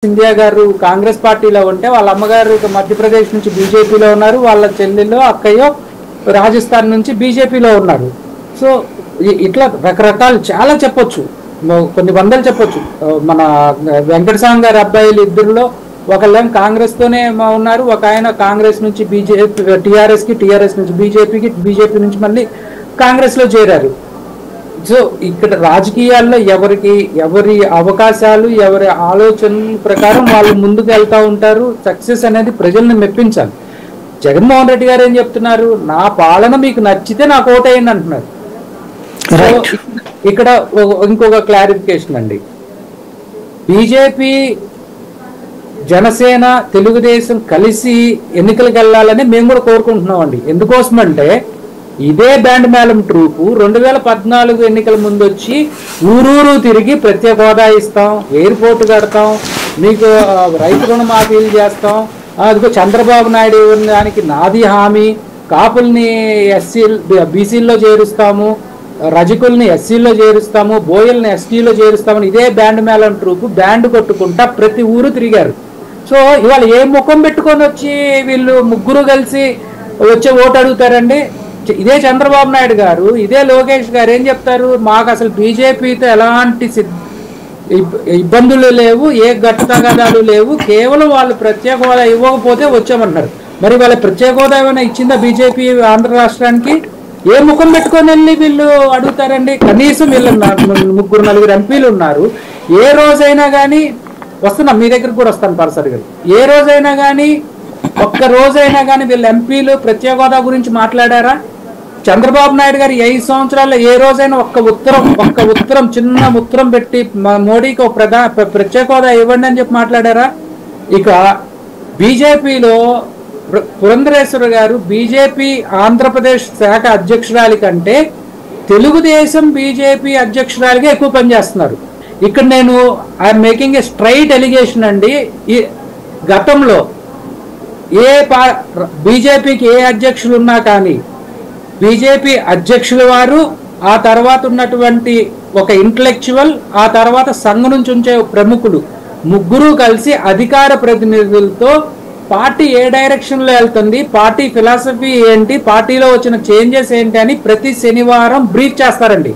సింధియా గారు కాంగ్రెస్ పార్టీలో ఉంటే వాళ్ళ అమ్మగారు మధ్యప్రదేశ్ నుంచి బీజేపీలో ఉన్నారు, వాళ్ళ చెల్లెల్లో అక్కయ్యో రాజస్థాన్ నుంచి బీజేపీలో ఉన్నారు. సో ఇట్లా రకరకాలు చాలా చెప్పొచ్చు, కొన్ని వందలు చెప్పొచ్చు. మన వెంకటస్వామి గారి అబ్బాయిలు ఇద్దరులో ఒకళ్ళేం కాంగ్రెస్తోనే ఉన్నారు, ఒక ఆయన కాంగ్రెస్ నుంచి బీజేపీ టీఆర్ఎస్కి, టీఆర్ఎస్ నుంచి బీజేపీకి, బీజేపీ నుంచి మళ్ళీ కాంగ్రెస్లో చేరారు. సో ఇక్కడ రాజకీయాల్లో ఎవరి అవకాశాలు, ఎవరి ఆలోచనల ప్రకారం వాళ్ళు ముందుకు వెళ్తూ ఉంటారు. సక్సెస్ అనేది ప్రజల్ని మెప్పించాలి. జగన్మోహన్ రెడ్డి గారు ఏం చెప్తున్నారు, నా పాలన మీకు నచ్చితే నాకు ఓటేయండి అంటున్నారు. ఇక్కడ ఇంకొక క్లారిఫికేషన్ అండి, బీజేపీ జనసేన తెలుగుదేశం కలిసి ఎన్నికలకు వెళ్ళాలని మేము కూడా కోరుకుంటున్నాం అండి. ఎందుకోసమంటే ఇదే బ్యాండ్ మేళం ట్రూపు 2014 ఎన్నికల ముందు వచ్చి ఊరూరు తిరిగి ప్రత్యేక హోదా ఇస్తాం, ఎయిర్పోర్ట్ కడతాం, మీకు రైతు రుణమాఫీలు చేస్తాం, అదిగో చంద్రబాబు నాయుడు దానికి నాది హామీ, కాపుల్ని బీసీల్లో చేరుస్తాము, రజకుల్ని ఎస్సీల్లో చేరుస్తాము, బోయల్ని ఎస్టీలో చేరుస్తామని ఇదే బ్యాండ్ మేళం ట్రూపు బ్యాండ్ కొట్టుకుంటా ప్రతి ఊరు తిరిగారు. సో ఇవాళ ఏ ముఖం పెట్టుకొని వచ్చి వీళ్ళు ముగ్గురు కలిసి వచ్చే ఓటు అడుగుతారండి? ఇదే చంద్రబాబు నాయుడు గారు, ఇదే లోకేష్ గారు ఏం చెప్తారు, మాకు అసలు బీజేపీతో ఎలాంటి ఇబ్బందులు లేవు, ఏ ఘటనగదాలు లేవు, కేవలం వాళ్ళు ప్రత్యేక హోదా ఇవ్వకపోతే వచ్చామన్నారు. మరి వాళ్ళ ప్రత్యేక హోదా ఏమైనా ఇచ్చిందా బీజేపీ ఆంధ్ర రాష్ట్రానికి? ఏ ముఖం పెట్టుకొని వెళ్ళి వీళ్ళు అడుగుతారండి? కనీసం వీళ్ళు 3-4 ఎంపీలు ఉన్నారు. ఏ రోజైనా కానీ వస్తున్నా, మీ దగ్గరకు కూడా వస్తాను పరసరిగా, ఏ రోజైనా కానీ ఒక్క రోజైనా కానీ వీళ్ళ ఎంపీలు ప్రత్యేక హోదా గురించి మాట్లాడారా? చంద్రబాబు నాయుడు గారు 5 సంవత్సరాల్లో ఏ రోజైనా ఒక్క ఉత్తరం చిన్న ఉత్తరం పెట్టి మోడీకి ఒక ప్రత్యేక హోదా ఇవ్వండి అని చెప్పి మాట్లాడారా? ఇక బీజేపీలో పురంధరేశ్వర గారు బీజేపీ ఆంధ్రప్రదేశ్ శాఖ అధ్యక్షురాలి కంటే తెలుగుదేశం బీజేపీ అధ్యక్షురాలిగా ఎక్కువ పనిచేస్తున్నారు. ఇక్కడ నేను I'm making a straight allegation అండి. ఈ గతంలో బీజేపీకి ఏ అధ్యక్షులు ఉన్నా కానీ బీజేపీ అధ్యక్షుల వారు, ఆ తర్వాత ఉన్నటువంటి ఒక ఇంటలెక్చువల్, ఆ తర్వాత సంఘం నుంచి ఉంచే ప్రముఖులు ముగ్గురు కలిసి అధికార ప్రతినిధులతో పార్టీ ఏ డైరెక్షన్లో వెళ్తుంది, పార్టీ ఫిలాసఫీ ఏంటి, పార్టీలో వచ్చిన చేంజెస్ ఏంటి అని ప్రతి శనివారం బ్రీఫ్ చేస్తారండి.